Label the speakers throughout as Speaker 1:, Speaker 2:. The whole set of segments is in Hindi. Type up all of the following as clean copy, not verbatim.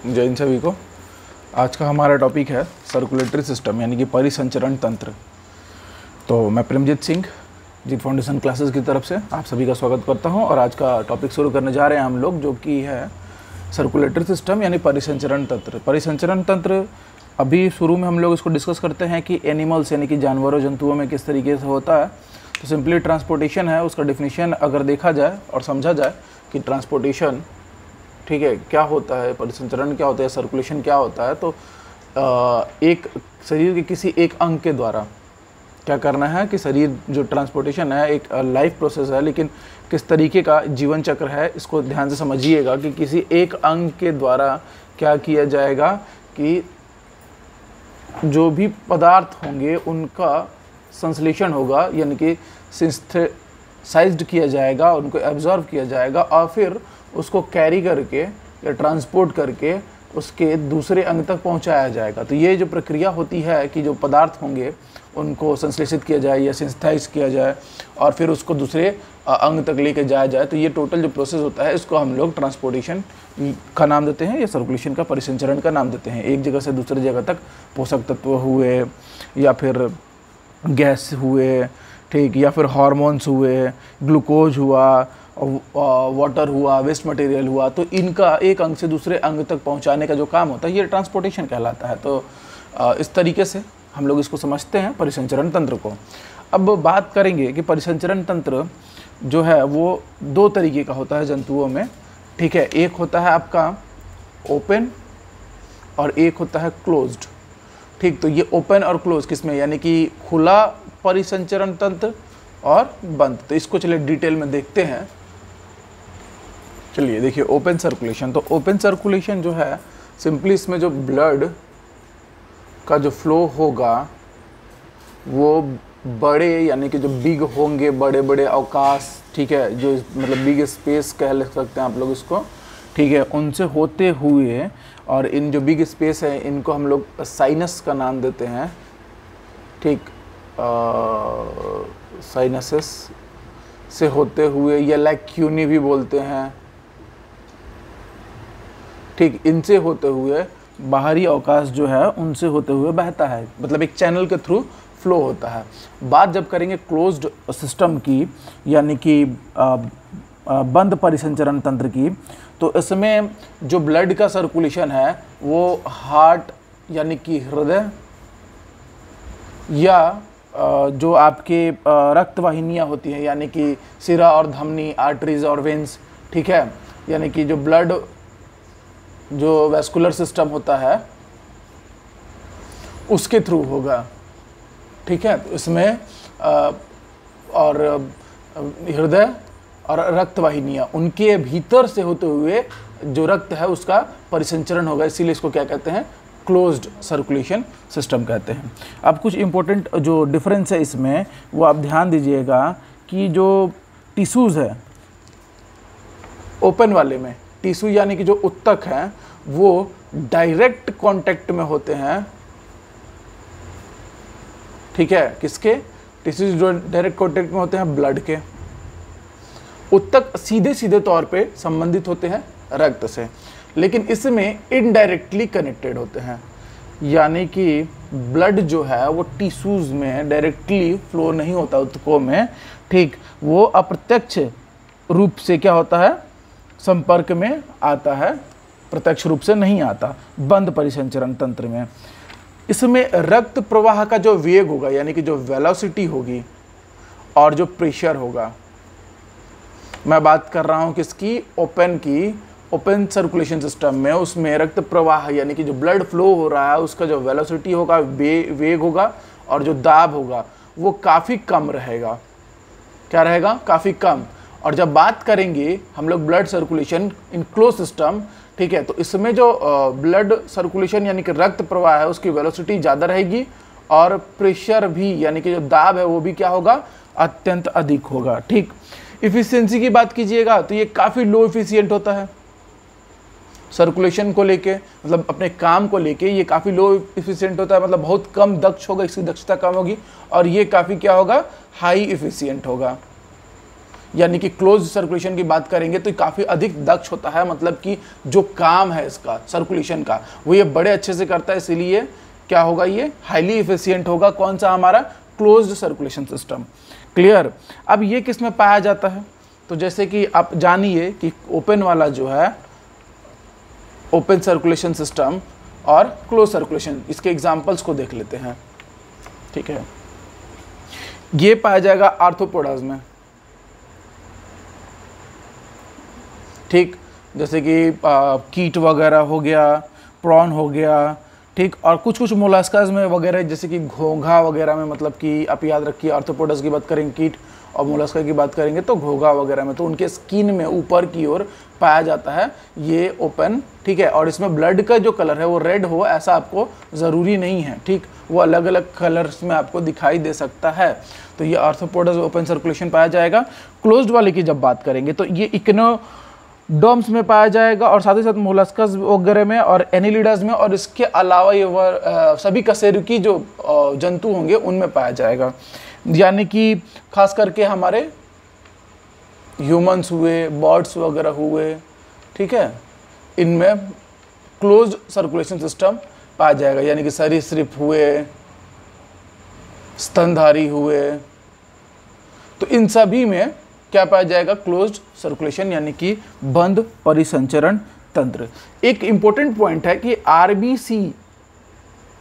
Speaker 1: जय इन सभी को। आज का हमारा टॉपिक है सर्कुलेटरी सिस्टम यानी कि परिसंचरण तंत्र। तो मैं प्रेमजीत सिंह जीत फाउंडेशन क्लासेस की तरफ से आप सभी का स्वागत करता हूं और आज का टॉपिक शुरू करने जा रहे हैं हम लोग, जो कि है सर्कुलेटरी सिस्टम यानी परिसंचरण तंत्र। परिसंचरण तंत्र अभी शुरू में हम लोग इसको डिस्कस करते हैं कि एनिमल्स यानी कि जानवरों जंतुओं में किस तरीके से होता है। तो सिंपली ट्रांसपोर्टेशन है, उसका डेफिनेशन अगर देखा जाए और समझा जाए कि ट्रांसपोर्टेशन ठीक है क्या होता है, परिसंचरण क्या होता है, सर्कुलेशन क्या होता है। तो एक शरीर के किसी एक अंग के द्वारा क्या करना है कि शरीर जो ट्रांसपोर्टेशन है एक लाइफ प्रोसेस है, लेकिन किस तरीके का जीवन चक्र है इसको ध्यान से समझिएगा कि किसी एक अंग के द्वारा क्या किया जाएगा कि जो भी पदार्थ होंगे उनका संश्लेषण होगा, यानी कि सिंथेसाइज्ड किया जाएगा, उनको एब्जॉर्ब किया जाएगा और फिर उसको कैरी करके या ट्रांसपोर्ट करके उसके दूसरे अंग तक पहुंचाया जाएगा। तो ये जो प्रक्रिया होती है कि जो पदार्थ होंगे उनको संश्लेषित किया जाए या सिंथेसाइज किया जाए और फिर उसको दूसरे अंग तक लेके जाया जाए, तो ये टोटल जो प्रोसेस होता है इसको हम लोग ट्रांसपोर्टेशन का नाम देते हैं या सर्कुलेशन का परिसंचरण का नाम देते हैं। एक जगह से दूसरी जगह तक पोषक तत्व हुए या फिर गैस हुए, ठीक, या फिर हार्मोन्स हुए, ग्लूकोज हुआ, वाटर हुआ, वेस्ट मटेरियल हुआ, तो इनका एक अंग से दूसरे अंग तक पहुंचाने का जो काम होता है ये ट्रांसपोर्टेशन कहलाता है। तो इस तरीके से हम लोग इसको समझते हैं परिसंचरण तंत्र को। अब बात करेंगे कि परिसंचरण तंत्र जो है वो दो तरीके का होता है जंतुओं में, ठीक है। एक होता है आपका ओपन और एक होता है क्लोज्ड, ठीक। तो ये ओपन और क्लोज किसमें, यानी कि खुला परिसंचरण तंत्र और बंद। तो इसको चलिए डिटेल में देखते हैं। चलिए देखिए ओपन सर्कुलेशन। तो ओपन सर्कुलेशन जो है सिंपली इसमें जो ब्लड का जो फ्लो होगा वो बड़े यानी कि जो बिग होंगे, बड़े बड़े अवकाश, ठीक है, जो मतलब बिग स्पेस कह सकते हैं आप लोग इसको, ठीक है, उनसे होते हुए, और इन जो बिग स्पेस है इनको हम लोग साइनस का नाम देते हैं, ठीक, साइनसेस से होते हुए या लैक्यूनी भी बोलते हैं, ठीक, इनसे होते हुए बाहरी अवकाश जो है उनसे होते हुए बहता है, मतलब एक चैनल के थ्रू फ्लो होता है। बात जब करेंगे क्लोज्ड सिस्टम की यानी कि बंद परिसंचरण तंत्र की, तो इसमें जो ब्लड का सर्कुलेशन है वो हार्ट यानी कि हृदय या जो आपके रक्त वाहिनियाँ होती हैं यानी कि सिरा और धमनी, आर्टरीज और वेंस, ठीक है, यानी कि जो ब्लड जो वैस्कुलर सिस्टम होता है उसके थ्रू होगा, ठीक है। तो इसमें और हृदय और रक्त वाहिनियाँ उनके भीतर से होते हुए जो रक्त है उसका परिसंचरण होगा, इसीलिए इसको क्या कहते हैं, क्लोज्ड सर्कुलेशन सिस्टम कहते हैं। अब कुछ इंपॉर्टेंट जो डिफरेंस है इसमें वो आप ध्यान दीजिएगा कि जो टिश्यूज़ है ओपन वाले में, टिश्यू यानी कि जो उत्तक हैं वो डायरेक्ट कांटेक्ट में होते हैं, ठीक है, किसके, टिश्यूज जो डायरेक्ट कांटेक्ट में होते हैं ब्लड के। उत्तक सीधे सीधे तौर पे संबंधित होते हैं रक्त से, लेकिन इसमें इनडायरेक्टली कनेक्टेड होते हैं, यानी कि ब्लड जो है वो टिश्यूज में डायरेक्टली फ्लो नहीं होता उत्तकों में, ठीक, वो अप्रत्यक्ष रूप से क्या होता है, संपर्क में आता है, प्रत्यक्ष रूप से नहीं आता बंद परिसंचरण तंत्र में। इसमें रक्त प्रवाह का जो वेग होगा यानी कि जो वेलोसिटी होगी और जो प्रेशर होगा, मैं बात कर रहा हूँ किसकी, ओपन की, ओपन सर्कुलेशन सिस्टम में उसमें रक्त प्रवाह यानी कि जो ब्लड फ्लो हो रहा है उसका जो वेलोसिटी होगा, वेग होगा और जो दाब होगा वो काफ़ी कम रहेगा। क्या रहेगा, काफ़ी कम। और जब बात करेंगे हम लोग blood circulation in close system, ठीक है, तो इसमें जो ब्लड सर्कुलेशन यानी कि रक्त प्रवाह है उसकी वेलोसिटी ज़्यादा रहेगी और प्रेशर भी यानी कि जो दाब है वो भी क्या होगा, अत्यंत अधिक होगा, ठीक। इफिशियंसी की बात कीजिएगा तो ये काफ़ी लो इफिशियंट होता है सर्कुलेशन को लेके, मतलब अपने काम को लेके ये काफ़ी लो इफिशियंट होता है, मतलब बहुत कम दक्ष होगा, इसकी दक्षता कम होगी और ये काफ़ी क्या होगा, हाई इफिशियंट होगा। यानी कि क्लोज सर्कुलेशन की बात करेंगे तो काफ़ी अधिक दक्ष होता है, मतलब कि जो काम है इसका सर्कुलेशन का वो ये बड़े अच्छे से करता है, इसीलिए क्या होगा, ये हाईली इफिशियंट होगा। कौन सा, हमारा क्लोज्ड सर्कुलेशन सिस्टम। क्लियर। अब ये किस में पाया जाता है, तो जैसे कि आप जानिए कि ओपन वाला जो है ओपन सर्कुलेशन सिस्टम और क्लोज सर्कुलेशन, इसके एग्जांपल्स को देख लेते हैं। ठीक है, ये पाया जाएगा आर्थ्रोपोडास में। ठीक, जैसे कि कीट वगैरह हो गया, प्रॉन हो गया, ठीक, और कुछ कुछ मोलस्कास में वगैरह, जैसे कि घोंघा वगैरह में, मतलब कि आप याद रखिए आर्थ्रोपोडस की बात करेंगे कीट, और मोलस्का की बात करेंगे तो घोंघा वगैरह में, तो उनके स्किन में ऊपर की ओर पाया जाता है ये ओपन। ठीक है, और इसमें ब्लड का जो कलर है वो रेड हो ऐसा आपको ज़रूरी नहीं है। ठीक, वो अलग अलग कलर्स में आपको दिखाई दे सकता है। तो ये आर्थ्रोपोडस ओपन सर्कुलेशन पाया जाएगा। क्लोज्ड वाले की जब बात करेंगे तो ये इक्नोडर्म्स में पाया जाएगा, और साथ ही साथ मोलस्कस वगैरह में और एनिलिडास में, और इसके अलावा ये सभी कशेरुकी जो जंतु होंगे उनमें पाया जाएगा। यानी कि खास करके हमारे ह्यूमंस हुए, बर्ड्स वगैरह हुए, ठीक है, इनमें क्लोज्ड सर्कुलेशन सिस्टम पाया जाएगा। यानी कि सरीसृप हुए, स्तनधारी हुए, तो इन सभी में क्या पाया जाएगा, क्लोज्ड सर्कुलेशन, यानी कि बंद परिसंचरण तंत्र। एक इंपॉर्टेंट पॉइंट है कि आरबीसी,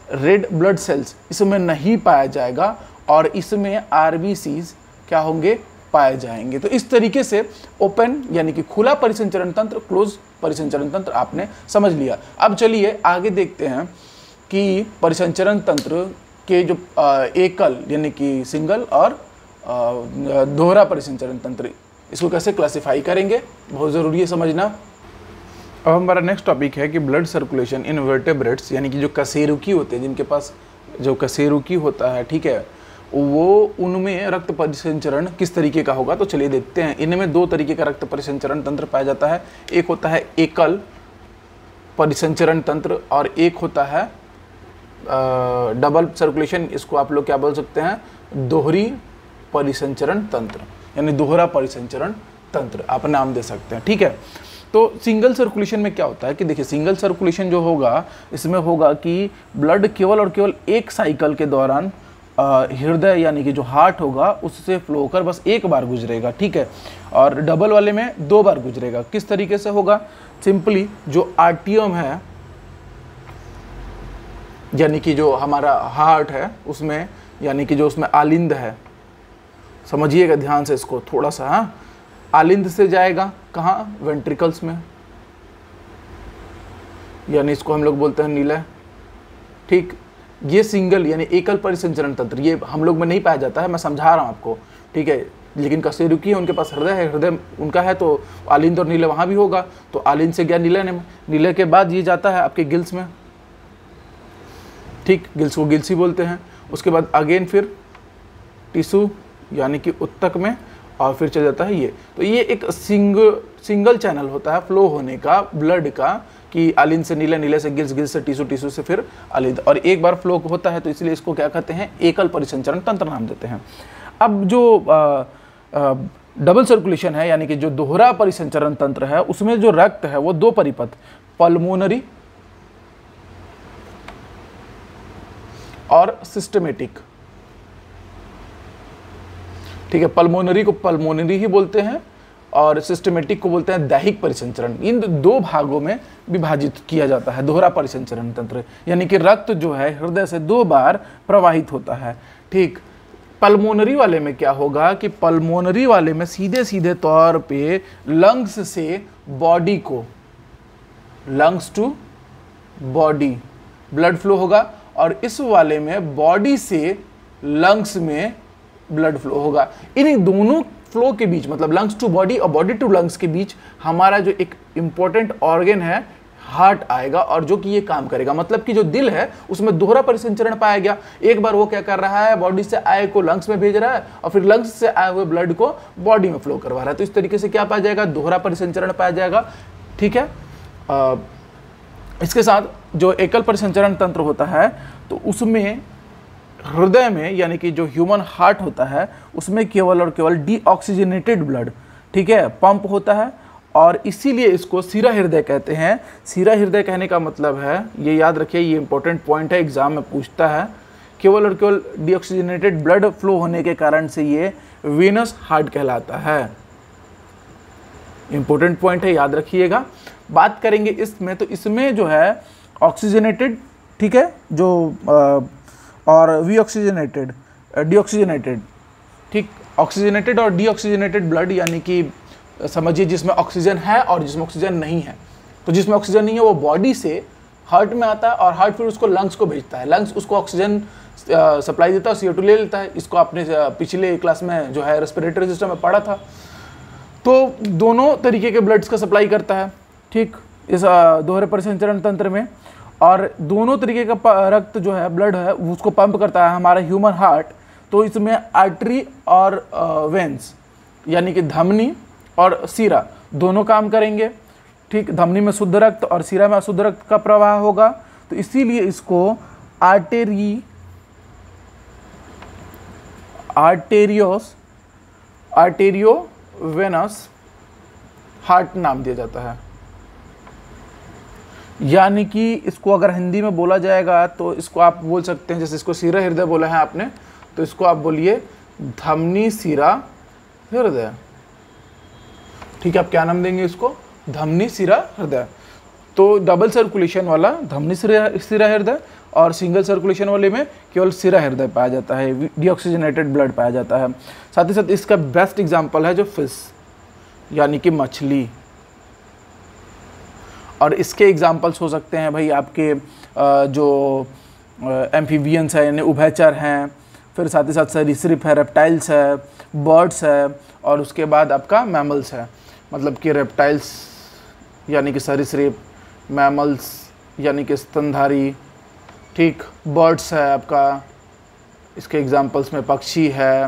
Speaker 1: रेड ब्लड सेल्स, इसमें नहीं पाया जाएगा, और इसमें आरबीसीज क्या होंगे, पाए जाएंगे। तो इस तरीके से ओपन यानी कि खुला परिसंचरण तंत्र, क्लोज परिसंचरण तंत्र आपने समझ लिया। अब चलिए आगे देखते हैं कि परिसंचरण तंत्र के जो एकल यानी कि सिंगल और दोहरा परिसंचरण तंत्र, इसको कैसे क्लासिफाई करेंगे, बहुत ज़रूरी है समझना। अब हमारा नेक्स्ट टॉपिक है कि ब्लड सर्कुलेशन इन वर्टेब्रेट्स, यानी कि जो कशेरुकी होते हैं, जिनके पास जो कशेरुकी होता है, ठीक है, वो उनमें रक्त परिसंचरण किस तरीके का होगा। तो चलिए देखते हैं। इनमें दो तरीके का रक्त परिसंचरण तंत्र पाया जाता है। एक होता है एकल परिसंचरण तंत्र, और एक होता है डबल सर्कुलेशन, इसको आप लोग क्या बोल सकते हैं, दोहरी परिसंचरण तंत्र, यानी दोहरा परिसंचरण तंत्र आप नाम दे सकते हैं। ठीक है, तो सिंगल सर्कुलेशन में क्या होता है कि देखिए, सिंगल सर्कुलेशन जो होगा इसमें होगा कि ब्लड केवल और केवल एक साइकिल के दौरान हृदय यानी कि जो हार्ट होगा उससे फ्लो होकर बस एक बार गुजरेगा। ठीक है, और डबल वाले में दो बार गुजरेगा। किस तरीके से होगा, सिंपली जो आर्टियम है यानी कि जो हमारा हार्ट है उसमें, यानी कि जो उसमें आलिंद है, समझिएगा ध्यान से इसको थोड़ा सा, हाँ, आलिंद से जाएगा कहाँ, वेंट्रिकल्स में, यानी इसको हम लोग बोलते हैं नीला। ठीक, ये सिंगल यानी एकल परिसंचरण तंत्र, ये हम लोग में नहीं पाया जाता है, मैं समझा रहा हूँ आपको। ठीक है, लेकिन कशेरुकी है, उनके पास हृदय है, हृदय उनका है, तो आलिंद और नीले वहाँ भी होगा। तो आलिंद से गया नीले में, नीले के बाद ये जाता है आपके गिल्स में। ठीक, गिल्स को गिल्स ही बोलते हैं। उसके बाद अगेन फिर टिश्यू यानी कि उत्तक में, और फिर चल जाता है ये। तो ये एक सिंगल चैनल होता है फ्लो होने का ब्लड का, कि आलिंद से नीले, नीले से गिल्स, गिल्स से टिश्यू, टिश्यू से फिर आलिंद, और एक बार फ्लो होता है, तो इसलिए इसको क्या कहते हैं, एकल परिसंचरण तंत्र नाम देते हैं। अब जो डबल सर्कुलेशन है यानी कि जो दोहरा परिसंचरण तंत्र है, उसमें जो रक्त है वो दो परिपथ, पल्मोनरी और सिस्टमेटिक। ठीक है, पल्मोनरी को पल्मोनरी ही बोलते हैं और सिस्टमेटिक को बोलते हैं दैहिक परिसंचरण। इन दो भागों में विभाजित किया जाता है दोहरा परिसंचरण तंत्र, यानी कि रक्त जो है हृदय से दो बार प्रवाहित होता है। ठीक, पल्मोनरी वाले में क्या होगा कि पल्मोनरी वाले में सीधे सीधे तौर पे लंग्स से बॉडी को, lungs to body blood flow होगा, और इस वाले में बॉडी से लंग्स में ब्लड फ्लो होगा। इन दोनों फ्लो के बीच, मतलब लंग्स टू बॉडी और बॉडी टू लंग्स के बीच हमारा जो एक इम्पोर्टेंट ऑर्गन है हार्ट आएगा, और जो कि ये काम करेगा। मतलब कि जो दिल है उसमें दोहरा परिसंचरण पाया गया। एक बार वो क्या कर रहा है, बॉडी से आए को लंग्स में भेज रहा है, और फिर लंग्स से आए हुए ब्लड को बॉडी में फ्लो करवा रहा है। तो इस तरीके से क्या पाया जाएगा, दोहरा परिसंचरण पाया जाएगा। ठीक है, इसके साथ जो एकल परिसंचरण तंत्र होता है तो उसमें हृदय में यानी कि जो ह्यूमन हार्ट होता है उसमें केवल और केवल डीऑक्सीजनेटेड ब्लड, ठीक है, पंप होता है और इसीलिए इसको सिरा हृदय कहते हैं। सिरा हृदय कहने का मतलब है, ये याद रखिए, ये इंपॉर्टेंट पॉइंट है, एग्जाम में पूछता है, केवल और केवल डीऑक्सीजनेटेड ब्लड फ्लो होने के कारण से ये वेनस हार्ट कहलाता है। इंपॉर्टेंट पॉइंट है, याद रखिएगा। बात करेंगे इसमें, तो इसमें जो है ऑक्सीजनेटेड, ठीक है, जो और वीऑक्सीजनेटेड, डीऑक्सीजनेटेड, ठीक, ऑक्सीजनेटेड और डीऑक्सीजनेटेड ब्लड यानी कि समझिए जिसमें ऑक्सीजन है और जिसमें ऑक्सीजन नहीं है। तो जिसमें ऑक्सीजन नहीं है वो बॉडी से हार्ट में आता है और हार्ट फिर उसको लंग्स को भेजता है, लंग्स उसको ऑक्सीजन सप्लाई देता है, CO2 ले लेता है। इसको आपने पिछले क्लास में जो है रेस्पिरेटरी सिस्टम में पढ़ा था। तो दोनों तरीके के ब्लड्स का सप्लाई करता है, ठीक, इस दोहरे परिसंचरण तंत्र में, और दोनों तरीके का रक्त जो है, ब्लड है, उसको पंप करता है हमारा ह्यूमन हार्ट। तो इसमें आर्टरी और वेंस यानी कि धमनी और सिरा दोनों काम करेंगे, ठीक। धमनी में शुद्ध रक्त और सिरा में अशुद्ध रक्त का प्रवाह होगा, तो इसीलिए इसको आर्टेरियोवेनस हार्ट नाम दिया जाता है। यानी कि इसको अगर हिंदी में बोला जाएगा तो इसको आप बोल सकते हैं, जैसे इसको सिरा हृदय बोला है आपने, तो इसको आप बोलिए धमनी सिरा हृदय, ठीक है। आप क्या नाम देंगे इसको? धमनी सिरा हृदय। तो डबल सर्कुलेशन वाला धमनी सिरा हृदय और सिंगल सर्कुलेशन वाले में केवल सिरा हृदय पाया जाता है, डीऑक्सीजनेटेड ब्लड पाया जाता है। साथ ही साथ इसका बेस्ट एग्जांपल है जो फिश यानी कि मछली, और इसके एग्जांपल्स हो सकते हैं भाई आपके जो एम्फीबियंस है यानी उभयचर हैं, फिर साथ ही साथ सरीसृप है, रेप्टाइल्स है, बर्ड्स है, और उसके बाद आपका मैमल्स है, मतलब कि रेप्टाइल्स यानी कि सरीसृप, मैमल्स यानी कि स्तनधारी, ठीक, बर्ड्स है आपका, इसके एग्जांपल्स में पक्षी है।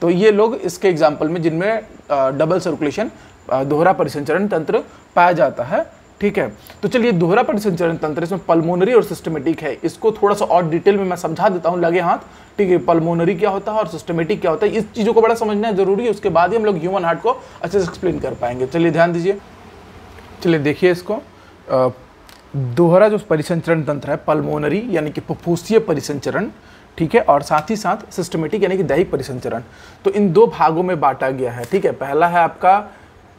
Speaker 1: तो ये लोग इसके एग्जांपल में जिनमें डबल सर्कुलेशन, दोहरा परिसंचरण तंत्र पाया जाता है, ठीक है। तो चलिए दोहरा परिसंचरण तंत्र, इसमें पल्मोनरी और सिस्टमेटिक है, इसको थोड़ा सा और डिटेल में मैं समझा देता हूँ लगे हाथ, ठीक है। पल्मोनरी क्या होता है और सिस्टमेटिक क्या होता है, इस चीज़ों को बड़ा समझना जरूरी है, उसके बाद ही हम लोग ह्यूमन हार्ट को अच्छे से एक्सप्लेन कर पाएंगे। चलिए ध्यान दीजिए, चलिए देखिए इसको। दोहरा जो परिसंचरण तंत्र है, पल्मोनरी यानी कि फुफ्फुसीय परिसंचरण, ठीक है, और साथ ही साथ सिस्टमेटिक यानी कि दैहिक परिसंचरण, तो इन दो भागों में बांटा गया है, ठीक है। पहला है आपका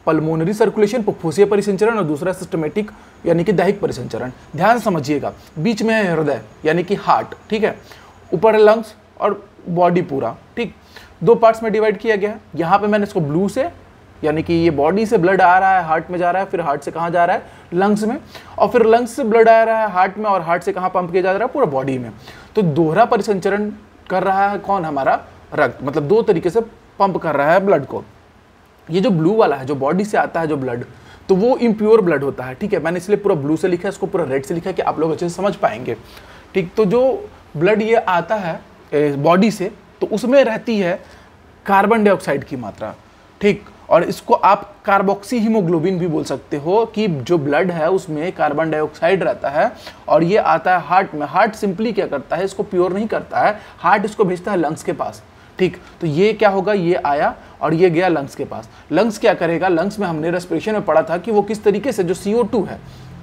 Speaker 1: पल्मोनरी सर्कुलेशन, फुफ्फुसीय परिसंचरण, और दूसरा सिस्टमेटिक यानी कि दैहिक परिसंचरण। ध्यान समझिएगा, बीच में है हृदय यानी कि हार्ट, ठीक है, ऊपर है लंग्स और बॉडी पूरा, ठीक। दो पार्ट्स में डिवाइड किया गया है। यहाँ पे मैंने इसको ब्लू से, यानी कि ये बॉडी से ब्लड आ रहा है, हार्ट में जा रहा है, फिर हार्ट से कहाँ जा रहा है? लंग्स में, और फिर लंग्स से ब्लड आ रहा है हार्ट में, और हार्ट से कहाँ पंप किया जा रहा है? पूरा बॉडी में। तो दोहरा परिसंचरण कर रहा है कौन? हमारा रक्त, मतलब दो तरीके से पंप कर रहा है ब्लड को। ये जो ब्लू वाला है, जो बॉडी से आता है जो ब्लड, तो वो इम्प्योर ब्लड होता है, ठीक है। मैंने इसलिए पूरा ब्लू से लिखा है, इसको पूरा रेड से लिखा है कि आप लोग अच्छे से समझ पाएंगे, ठीक। तो जो ब्लड ये आता है बॉडी से, तो उसमें रहती है कार्बन डाइऑक्साइड की मात्रा, ठीक, और इसको आप कार्बोक्सी हीमोग्लोबिन भी बोल सकते हो, कि जो ब्लड है उसमें कार्बन डाइऑक्साइड रहता है और ये आता है हार्ट में। हार्ट सिंपली क्या करता है? इसको प्योर नहीं करता है, हार्ट इसको भेजता है लंग्स के पास, ठीक। तो ये क्या होगा? ये आया और ये गया लंग्स के पास। लंग्स क्या करेगा? लंग्स में हमने रेस्पिरेशन में पढ़ा था कि वो किस तरीके से जो CO2 है,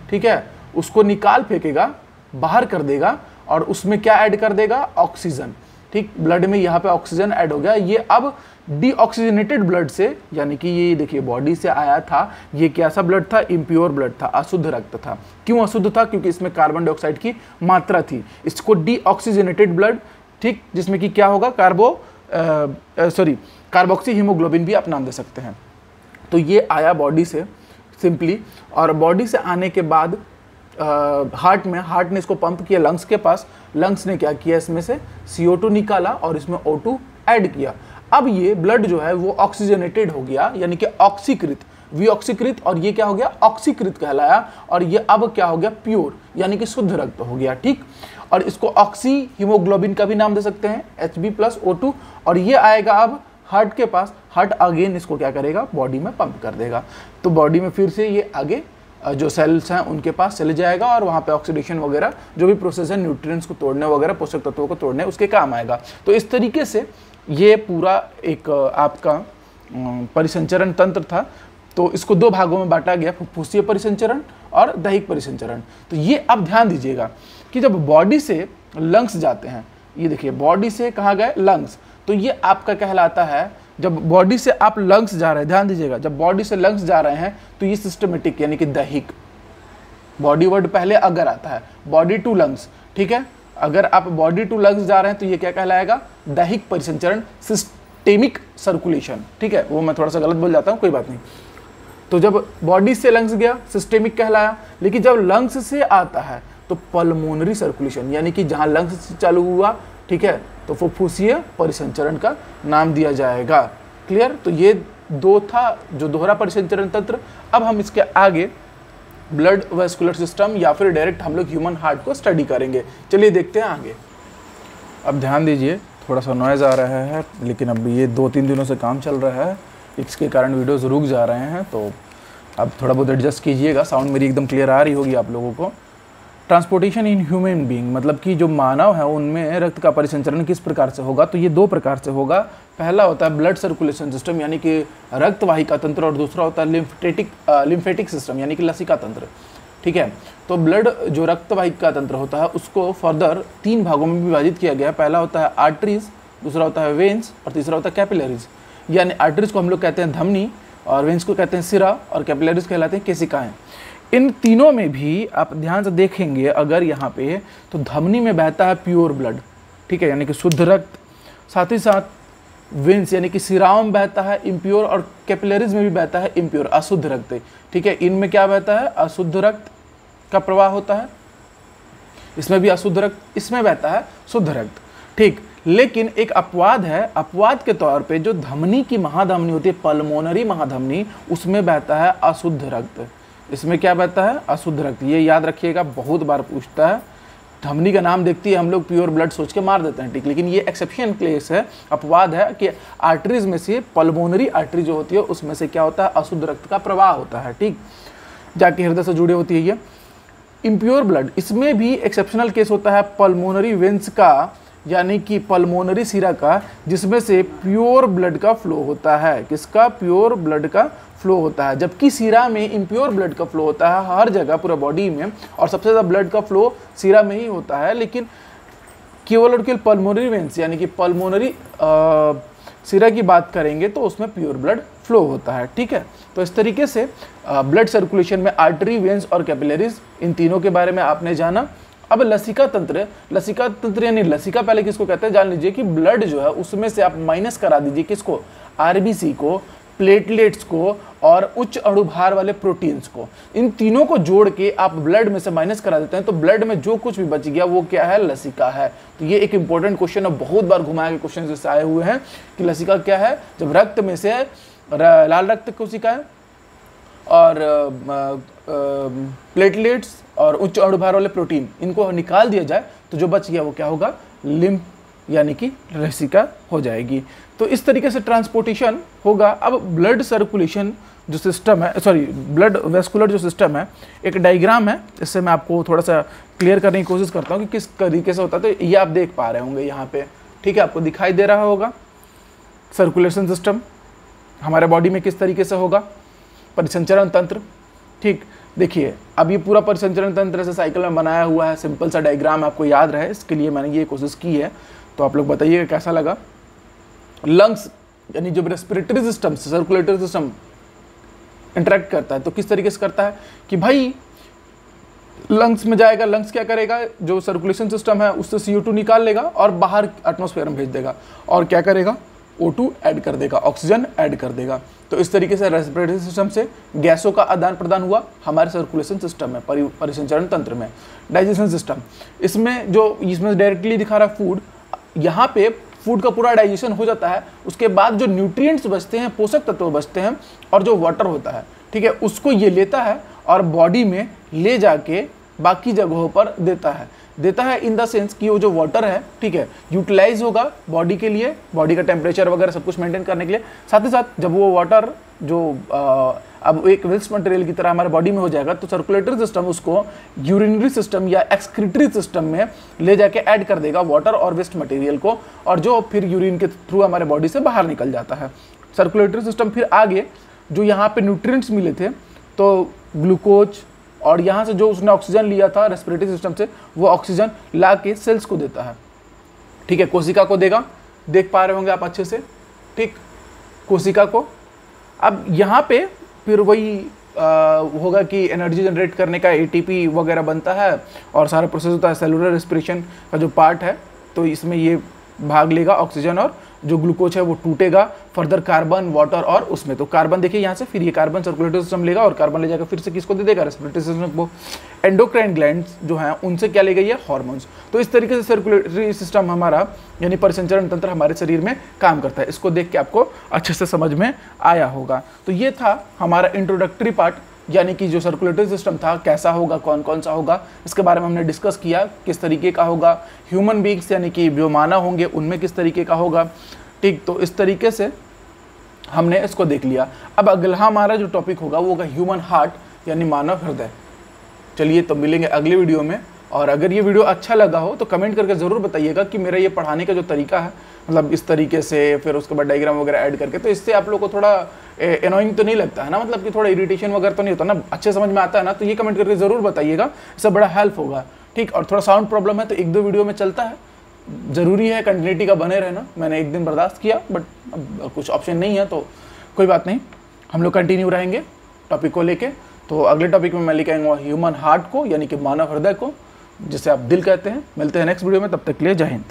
Speaker 1: ठीक है, उसको निकाल फेंकेगा, बाहर कर देगा, और उसमें क्या ऐड कर देगा? ऑक्सीजन, ठीक। ब्लड में यहाँ पे ऑक्सीजन ऐड हो गया। ये अब डीऑक्सीजनेटेड ब्लड से, यानी कि ये देखिए बॉडी से आया था, ये कैसा ब्लड था? इम्प्योर ब्लड था, अशुद्ध रक्त था। क्यों अशुद्ध था? क्योंकि इसमें कार्बन डाइऑक्साइड की मात्रा थी। इसको डीऑक्सीजनेटेड ब्लड, ठीक, जिसमें कि क्या होगा? कार्बोक्सी हीमोग्लोबिन भी आप नाम दे सकते हैं। तो ये आया बॉडी से सिंपली, और बॉडी से आने के बाद हार्ट में, हार्ट ने इसको पंप किया लंग्स के पास। लंग्स ने क्या किया? इसमें से CO2 निकाला और इसमें O2 ऐड किया। अब ये ब्लड जो है वो ऑक्सीजनेटेड हो गया, यानी कि ऑक्सीकृत, विऑक्सीकृत, और ये क्या हो गया? ऑक्सीकृत कहलाया, और ये अब क्या हो गया? प्योर, यानी कि शुद्ध रक्त हो गया, ठीक। और इसको ऑक्सी हीमोग्लोबिन का भी नाम दे सकते हैं, Hb+O2, और ये आएगा अब हार्ट के पास। हार्ट अगेन इसको क्या करेगा? बॉडी में पंप कर देगा। तो बॉडी में फिर से ये आगे जो सेल्स हैं उनके पास चले जाएगा और वहाँ पे ऑक्सीडेशन वगैरह जो भी प्रोसेस है न्यूट्रिएंट्स को तोड़ने वगैरह, पोषक तत्वों को तोड़ने उसके काम आएगा। तो इस तरीके से ये पूरा एक आपका परिसंचरण तंत्र था। तो इसको दो भागों में बांटा गया, फुफ्फुसीय परिसंचरण और दैहिक परिसंचरण। तो ये अब ध्यान दीजिएगा कि जब बॉडी से लंग्स जाते हैं, ये देखिए बॉडी से कहाँ गए, लंग्स, तो ये आपका कहलाता है, जब बॉडी से आप लंग्स जा रहे हैं, ध्यान दीजिएगा, जब बॉडी से लंग्स जा रहे हैं तो ये सिस्टमेटिक यानी कि दैहिक, बॉडी वर्ड पहले अगर आता है, बॉडी टू लंग्स, ठीक है। अगर आप बॉडी टू लंग्स जा रहे हैं तो ये क्या कहलाएगा, दैहिक परिसंचरण, सिस्टेमिक सर्कुलेशन, ठीक है। वो मैं थोड़ा सा गलत बोल जाता हूँ, कोई बात नहीं। तो जब बॉडी से लंग्स गया सिस्टेमिक कहलाया, लेकिन जब लंग्स से आता है तो पल्मोनरी सर्कुलेशन, यानी कि जहाँ लंग्स से चालू हुआ, ठीक है, तो फुफ्फुसीय परिसंचरण का नाम दिया जाएगा। क्लियर। तो ये दो था जो दोहरा परिसंचरण तंत्र। अब हम इसके आगे ब्लड वेस्कुलर सिस्टम या फिर डायरेक्ट हम लोग ह्यूमन हार्ट को स्टडी करेंगे। चलिए देखते हैं आगे। अब ध्यान दीजिए, थोड़ा सा नॉइज़ आ रहा है, लेकिन अब ये 2-3 दिनों से काम चल रहा है, इसके कारण वीडियोस रुक जा रहे हैं, तो अब थोड़ा बहुत एडजस्ट कीजिएगा। साउंड मेरी एकदम क्लियर आ रही होगी आप लोगों को। ट्रांसपोर्टेशन इन ह्यूमन बीइंग, मतलब कि जो मानव है उनमें रक्त का परिसंचरण किस प्रकार से होगा, तो ये दो प्रकार से होगा। पहला होता है ब्लड सर्कुलेशन सिस्टम यानी कि रक्त वाहिका तंत्र, और दूसरा होता है लिम्फेटिक सिस्टम यानी कि लसिका तंत्र, ठीक है। तो ब्लड जो रक्त वाहिका तंत्र होता है उसको फर्दर 3 भागों में विभाजित किया गया है। पहला होता है आर्टरीज, दूसरा होता है वेन्स और तीसरा होता है कैपिलरीज। यानी आर्टरीज को हम लोग कहते हैं धमनी, और वेन्स को कहते हैं सिरा, और कैपिलरीज कहलाते हैं केशिकाएं। इन तीनों में भी आप ध्यान से देखेंगे अगर यहाँ पे, तो धमनी में बहता है प्योर ब्लड, ठीक है, यानी कि शुद्ध रक्त। साथ ही साथ वेन्स यानी कि सिराओं में बहता है इम्प्योर, और कैपिलरीज में भी बहता है इम्प्योर, अशुद्ध रक्त, ठीक है। इनमें क्या बहता है, अशुद्ध रक्त का प्रवाह होता है, इसमें भी अशुद्ध रक्त, इसमें बहता है शुद्ध रक्त, ठीक। लेकिन एक अपवाद है, अपवाद के तौर पे जो धमनी की महाधमनी होती है, पल्मोनरी महाधमनी, उसमें बहता है अशुद्ध रक्त। इसमें क्या बहता है, अशुद्ध रक्त। ये याद रखिएगा, बहुत बार पूछता है। धमनी का नाम देखती है हम लोग प्योर ब्लड सोच के मार देते हैं, ठीक। लेकिन ये एक्सेप्शन केस है, अपवाद है कि आर्टरीज में से पल्मोनरी आर्टरी जो होती है उसमें से क्या होता है, अशुद्ध रक्त का प्रवाह होता है, ठीक, जाके हृदय से जुड़ी होती है ये। इम्प्योर ब्लड, इसमें भी एक्सेप्शनल केस होता है पल्मोनरी वेन्स का, यानी कि पल्मोनरी सिरा का, जिसमें से प्योर ब्लड का फ्लो होता है। किसका, प्योर ब्लड का फ्लो होता है। जबकि सिरा में इम्प्योर ब्लड का फ्लो होता है हर जगह पूरा बॉडी में, और सबसे ज़्यादा ब्लड का फ्लो सिरा में ही होता है। लेकिन केवल और केवल पल्मोनरी वेन्स यानी कि पल्मोनरी सिरा की बात करेंगे तो उसमें प्योर ब्लड फ्लो होता है, ठीक है। तो इस तरीके से ब्लड सर्कुलेशन में आर्टरी, वेन्स और कैपिलरीज, इन तीनों के बारे में आपने जाना। अब लसिका तंत्र, लसिका तंत्र यानी लसिका पहले किसको कहते हैं जान लीजिए कि ब्लड जो है उसमें से आप माइनस करा दीजिए किसको, आरबीसी को, प्लेटलेट्स को और उच्च अणुभार वाले प्रोटीन्स को। इन तीनों को जोड़ के आप ब्लड में से माइनस करा देते हैं, तो ब्लड में जो कुछ भी बच गया वो क्या है, लसिका है। तो ये एक इंपॉर्टेंट क्वेश्चन है, बहुत बार घुमाए गए क्वेश्चन जैसे आए हुए हैं कि लसिका क्या है। जब रक्त में से लाल रक्त कोशिकाएं और प्लेटलेट्स और उच्च अणुभार वाले प्रोटीन, इनको निकाल दिया जाए तो जो बच गया वो क्या होगा, लिम्फ यानी कि लसिका हो जाएगी। तो इस तरीके से ट्रांसपोर्टेशन होगा। अब ब्लड सर्कुलेशन जो सिस्टम है, सॉरी ब्लड वेस्कुलर जो सिस्टम है, एक डायग्राम है, इससे मैं आपको थोड़ा सा क्लियर करने की कोशिश करता हूँ कि किस तरीके से होता है। तो ये आप देख पा रहे होंगे यहाँ पे, ठीक है, आपको दिखाई दे रहा होगा सर्कुलेशन सिस्टम हमारे बॉडी में किस तरीके से होगा, परिसंचरण तंत्र, ठीक। देखिए अब ये पूरा परिसंचरण तंत्र से साइकिल में बनाया हुआ है, सिंपल सा डायग्राम आपको याद रहे इसके लिए मैंने ये कोशिश की है। तो आप लोग बताइएगा कैसा लगा। लंग्स यानी जो रेस्पिरेटरी सिस्टम से सर्कुलेटरी सिस्टम इंटरेक्ट करता है, तो किस तरीके से करता है कि भाई लंग्स में जाएगा, लंग्स क्या करेगा, जो सर्कुलेशन सिस्टम है उससे CO2 निकाल लेगा और बाहर एटमॉस्फेयर में भेज देगा, और क्या करेगा, O2 ऐड कर देगा, ऑक्सीजन ऐड कर देगा। तो इस तरीके से रेस्पिरेटरी सिस्टम से गैसों का आदान प्रदान हुआ हमारे सर्कुलेशन सिस्टम में, परिसंचरण तंत्र में। डाइजेशन सिस्टम, इसमें डायरेक्टली दिखा रहा है फूड, यहाँ पे फूड का पूरा डाइजेशन हो जाता है, उसके बाद जो न्यूट्रिएंट्स बचते हैं, पोषक तत्व बचते हैं, और जो वाटर होता है, ठीक है, उसको ये लेता है और बॉडी में ले जाके बाकी जगहों पर देता है इन द सेंस कि वो जो वाटर है, ठीक है, यूटिलाइज होगा बॉडी के लिए, बॉडी का टेम्परेचर वगैरह सब कुछ मेंटेन करने के लिए। साथ ही साथ जब वो वाटर जो अब एक वेस्ट मटेरियल की तरह हमारे बॉडी में हो जाएगा, तो सर्कुलेटरी सिस्टम उसको यूरिनरी सिस्टम या एक्सक्रीटरी सिस्टम में ले जाके ऐड कर देगा वाटर और वेस्ट मटेरियल को, और जो फिर यूरिन के थ्रू हमारे बॉडी से बाहर निकल जाता है। सर्कुलेटरी सिस्टम फिर आगे जो यहाँ पे न्यूट्रिएंट्स मिले थे, तो ग्लूकोज और यहाँ से जो उसने ऑक्सीजन लिया था रेस्पिरेटरी सिस्टम से, वो ऑक्सीजन ला के सेल्स को देता है। ठीक है, कोशिका को देगा, देख पा रहे होंगे आप अच्छे से, ठीक, कोशिका को। अब यहाँ पे फिर वही होगा कि एनर्जी जनरेट करने का एटीपी वगैरह बनता है और सारा प्रोसेस होता है। सेलुलर रेस्पिरेशन का जो पार्ट है, तो इसमें ये भाग लेगा ऑक्सीजन, और जो ग्लूकोज है वो टूटेगा फर्दर कार्बन, वाटर और उसमें, तो कार्बन देखिए यहाँ से, फिर ये कार्बन सर्कुलेटरी सिस्टम लेगा और कार्बन ले जाकर फिर से किसको दे देगा, रेस्पिरेटरी सिस्टम को। एंडोक्राइन ग्लैंड्स जो हैं उनसे क्या ले गई है, हार्मोन्स। तो इस तरीके से सर्कुलेटरी सिस्टम हमारा यानी परिसंचरण तंत्र हमारे शरीर में काम करता है। इसको देख के आपको अच्छे से समझ में आया होगा। तो ये था हमारा इंट्रोडक्टरी पार्ट, यानी कि जो सर्कुलेटरी सिस्टम था कैसा होगा, कौन कौन सा होगा, इसके बारे में हमने डिस्कस किया, किस तरीके का होगा, ह्यूमन बीइंग्स यानी कि जो मानव होंगे उनमें किस तरीके का होगा। ठीक, तो इस तरीके से हमने इसको देख लिया। अब अगला हमारा जो टॉपिक होगा वो होगा ह्यूमन हार्ट यानी मानव हृदय। चलिए तो मिलेंगे अगले वीडियो में, और अगर ये वीडियो अच्छा लगा हो तो कमेंट करके ज़रूर बताइएगा कि मेरा ये पढ़ाने का जो तरीका है, मतलब इस तरीके से, फिर उसके बाद डायग्राम वगैरह ऐड करके, तो इससे आप लोग को थोड़ा एनोइंग तो नहीं लगता है ना, मतलब कि थोड़ा इरिटेशन वगैरह तो नहीं होता ना, अच्छे समझ में आता है ना, तो ये कमेंट करके ज़रूर बताइएगा, इससे बड़ा हेल्प होगा। ठीक, और थोड़ा साउंड प्रॉब्लम है तो 1-2 वीडियो में चलता है, ज़रूरी है कंटिन्यूटी का बने रहना। मैंने एक दिन बर्दाश्त किया, बट अब कुछ ऑप्शन नहीं है तो कोई बात नहीं, हम लोग कंटिन्यू रहेंगे टॉपिक को लेके। तो अगले टॉपिक में मैं लेके आऊँगा ह्यूमन हार्ट को, यानी कि मानव हृदय को, जिसे आप दिल कहते हैं। मिलते हैं नेक्स्ट वीडियो में, तब तक के लिए जय हिंद।